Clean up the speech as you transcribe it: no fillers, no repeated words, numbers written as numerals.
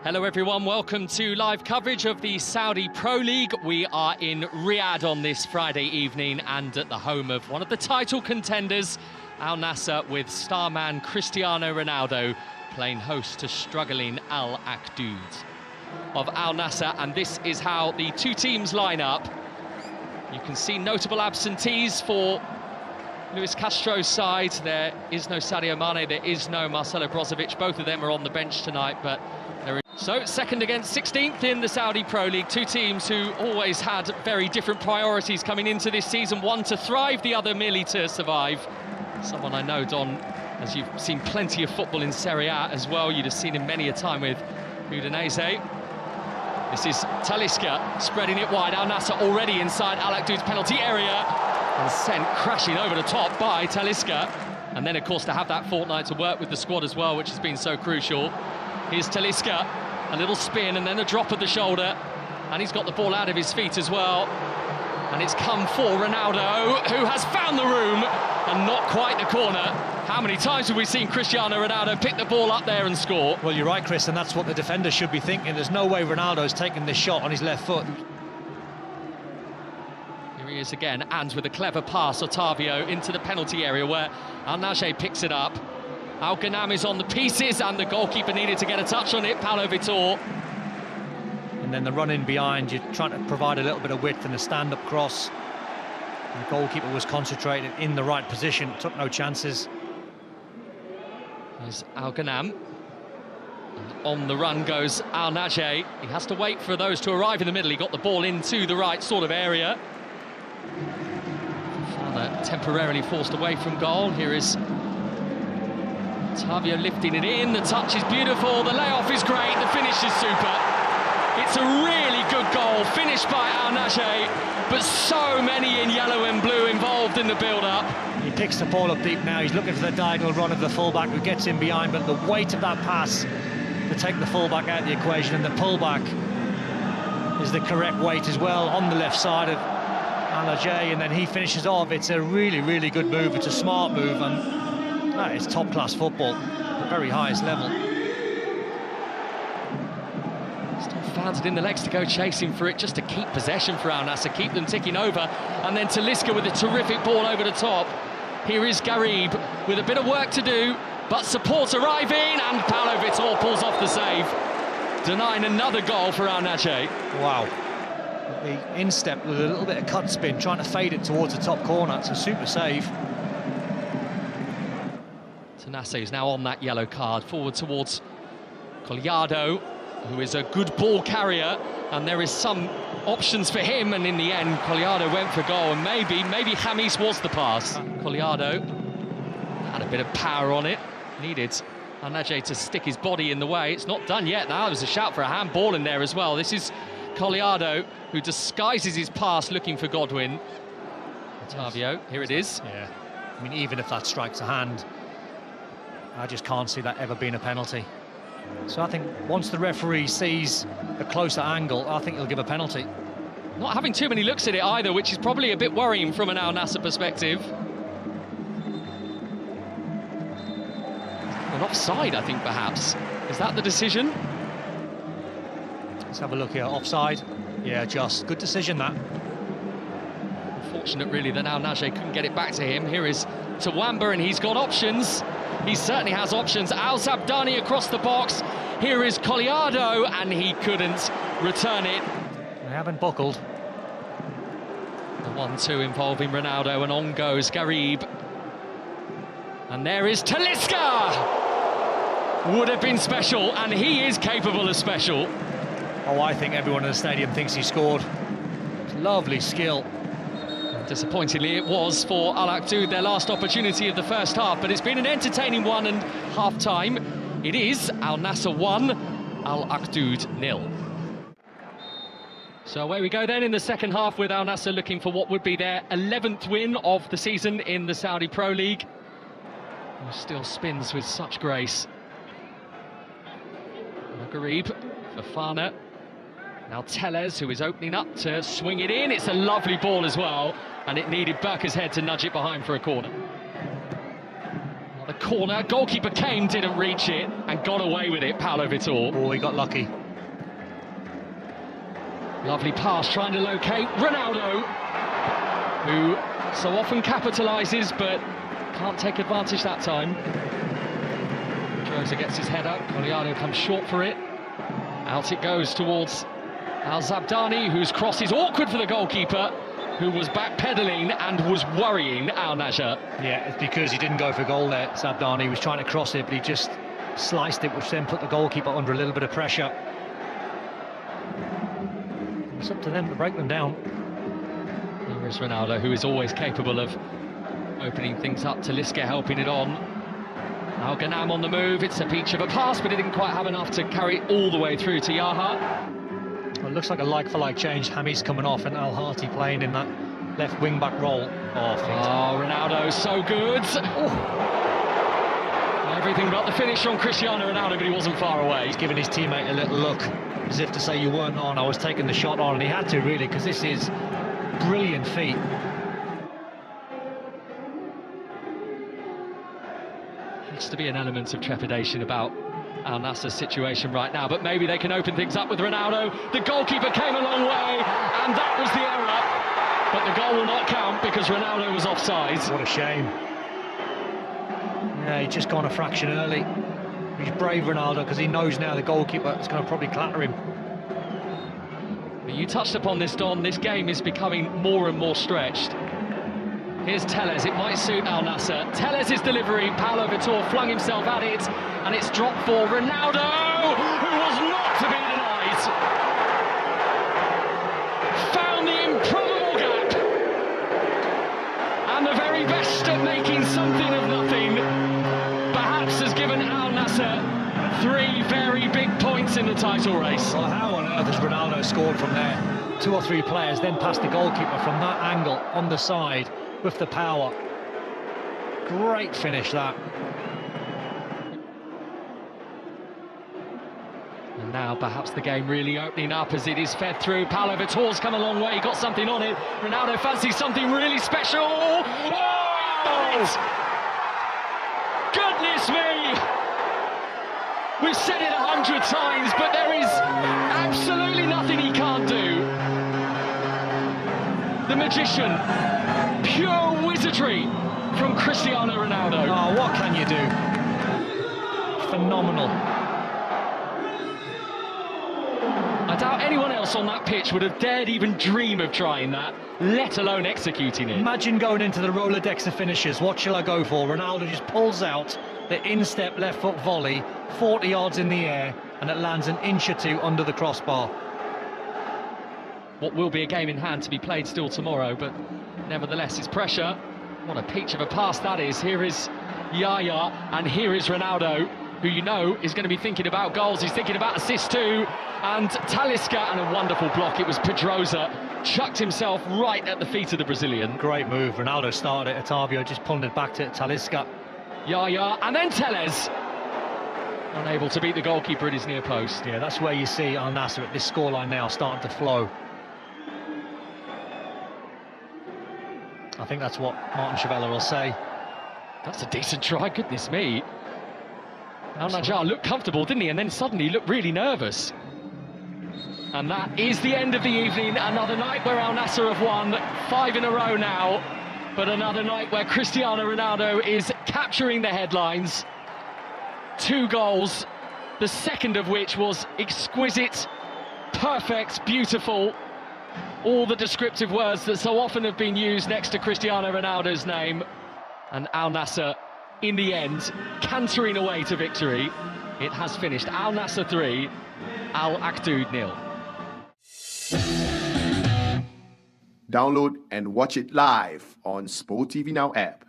Hello everyone, welcome to live coverage of the Saudi Pro League. We are in Riyadh on this Friday evening and at the home of one of the title contenders, Al Nassr, with starman Cristiano Ronaldo playing host to struggling Al Akdoud of Al Nassr. And this is how the two teams line up. You can see notable absentees for Luis Castro's side. There is no Sadio Mane, there is no Marcelo Brozovic. Both of them are on the bench tonight, but so second against 16th in the Saudi Pro League. Two teams who always had very different priorities coming into this season. One to thrive, the other merely to survive. Someone I know, Don, as you've seen plenty of football in Serie A as well, you'd have seen him many a time with Udinese. This is Talisca spreading it wide. Al Nassr already inside Al Akdoud's penalty area and sent crashing over the top by Talisca. And then, of course, to have that fortnight to work with the squad as well, which has been so crucial. Here's Talisca, a little spin and then a drop of the shoulder, and he's got the ball out of his feet as well. And it's come for Ronaldo, who has found the room and not quite the corner. How many times have we seen Cristiano Ronaldo pick the ball up there and score? Well, you're right, Chris, and that's what the defender should be thinking. There's no way Ronaldo's taking this shot on his left foot. Here he is again, and with a clever pass, Otavio into the penalty area where Al Nassr picks it up. Al Ghanam is on the pieces, and the goalkeeper needed to get a touch on it, Paulo Vitor. And then the run in behind, you're trying to provide a little bit of width and a stand-up cross. And the goalkeeper was concentrated in the right position, took no chances. There's Al Ghanam. And on the run goes Al Nassr. He has to wait for those to arrive in the middle. He got the ball into the right sort of area. Father temporarily forced away from goal. Here is Otavio lifting it in, the touch is beautiful, the layoff is great, the finish is super. It's a really good goal, finished by Al Nassr, but so many in yellow and blue involved in the build-up. He picks the ball up deep now, he's looking for the diagonal run of the fullback who gets in behind, but the weight of that pass to take the fullback out of the equation, and the pullback is the correct weight as well on the left side of Al Nassr, and then he finishes off. It's a really, really good move, it's a smart move, and it's top-class football at the very highest level. Still found it in the legs to go chasing for it, just to keep possession for Al Nassr, keep them ticking over. And then Talisca with a terrific ball over the top. Here is Garib with a bit of work to do, but support arriving, and Paulo Vitor pulls off the save, denying another goal for Al Nassr. Wow. The instep with a little bit of cut spin, trying to fade it towards the top corner. It's a super save. Nassr is now on that yellow card, forward towards Collado, who is a good ball carrier, and there is some options for him, and in the end Collado went for goal, and maybe James was the pass. Collado had a bit of power on it, needed Al Nassr to stick his body in the way. It's not done yet now, there's a shout for a handball in there as well. This is Collado, who disguises his pass looking for Godwin. Otavio, here it is. Yeah, I mean, even if that strikes a hand, I just can't see that ever being a penalty. So I think once the referee sees a closer angle, I think he'll give a penalty. Not having too many looks at it either, which is probably a bit worrying from an Al Nassr perspective. An offside, I think, perhaps. Is that the decision? Let's have a look here. Offside. Yeah, just good decision, that. Unfortunate, really, that Al Nassr couldn't get it back to him. Here is Tawamba, and he's got options. He certainly has options. Al Zabdani across the box. Here is Collado, and he couldn't return it. They haven't buckled. The 1-2 involving Ronaldo, and on goes Garib. And there is Talisca! Would have been special, and he is capable of special. Oh, I think everyone in the stadium thinks he scored. Lovely skill. Disappointingly, it was for Al Akdoud, their last opportunity of the first half, but it's been an entertaining one, and half-time it is Al Nassr 1, Al Akdoud 0. So away we go then in the second half, with Al Nassr looking for what would be their 11th win of the season in the Saudi Pro League. Who still spins with such grace. Garib, Fofana. Now Tellez, who is opening up to swing it in. It's a lovely ball as well, and it needed Burker's head to nudge it behind for a corner. The corner, goalkeeper came, didn't reach it, and got away with it, Paulo Vitor. Oh, he got lucky. Lovely pass, trying to locate Ronaldo, who so often capitalises, but can't take advantage that time. Pedrosa gets his head up, Colliano comes short for it. Out it goes towards Al-Zabdani, whose cross is awkward for the goalkeeper, who was backpedaling and was worrying Al Nassr. Yeah, it's because he didn't go for goal there, Zabdani. He was trying to cross it, but he just sliced it, which then put the goalkeeper under a little bit of pressure. It's up to them to break them down. Here is Ronaldo, who is always capable of opening things up. Talisca helping it on. Al Ghanam on the move. It's a peach of a pass, but it didn't quite have enough to carry it all the way through to Yaha. Well, it looks like a like-for-like change. Hami's coming off and Al Hati playing in that left wing-back role. Oh, Ronaldo, so good. Oh. Everything but the finish on Cristiano Ronaldo, but he wasn't far away. He's giving his teammate a little look, as if to say, you weren't on, I was taking the shot on, and he had to, really, because this is brilliant feat. Needs to be an element of trepidation about Al Nassr's situation right now, but maybe they can open things up with Ronaldo. The goalkeeper came a long way, and that was the error. But the goal will not count because Ronaldo was offside. What a shame. Yeah, he'd just gone a fraction early. He's brave, Ronaldo, because he knows now the goalkeeper is going to probably clatter him. You touched upon this, Don. This game is becoming more and more stretched. Here's Tellez, it might suit Al Nassr. Tellez's delivery, Paulo Vitor flung himself at it, and it's dropped for Ronaldo, who was not to be denied. Found the improbable gap, and the very best at making something of nothing, perhaps has given Al Nassr 3 very big points in the title race. Well, how on earth has Ronaldo scored from there? 2 or 3 players, then past the goalkeeper from that angle on the side with the power. Great finish, that. And now perhaps the game really opening up as it is fed through. Paulo Vitor's come a long way, he got something on it. Ronaldo fancies something really special. Oh! Goodness me! We've said it 100 times, but there is absolutely nothing he can't do. The magician, pure wizardry from Cristiano Ronaldo. Oh, what can you do? Phenomenal. I doubt anyone else on that pitch would have dared even dream of trying that, let alone executing it. Imagine going into the Rolodex of finishes. What shall I go for? Ronaldo just pulls out the instep left foot volley, 40 yards in the air, and it lands an inch or 2 under the crossbar. What will be a game in hand to be played still tomorrow, but nevertheless it's pressure. What a peach of a pass that is. Here is Yaya, and here is Ronaldo, who you know is going to be thinking about goals. He's thinking about assists too. And Talisca, and a wonderful block. It was Pedrosa, chucked himself right at the feet of the Brazilian. Great move. Ronaldo started it. Otavio just pulled it back to Talisca. Yaya, and then Tellez. Unable to beat the goalkeeper at his near post. Yeah, that's where you see Al Nassr at this scoreline now starting to flow. I think that's what Martin Chavella will say. That's a decent try, goodness me. Al Nassr looked comfortable, didn't he? And then suddenly he looked really nervous. And that is the end of the evening. Another night where Al Nassr have won 5 in a row now. But another night where Cristiano Ronaldo is capturing the headlines. 2 goals, the second of which was exquisite, perfect, beautiful. All the descriptive words that so often have been used next to Cristiano Ronaldo's name. And Al Nassr, in the end, cantering away to victory. It has finished. Al Nassr 3, Al Akdoud 0. Download and watch it live on Sport TV Now app.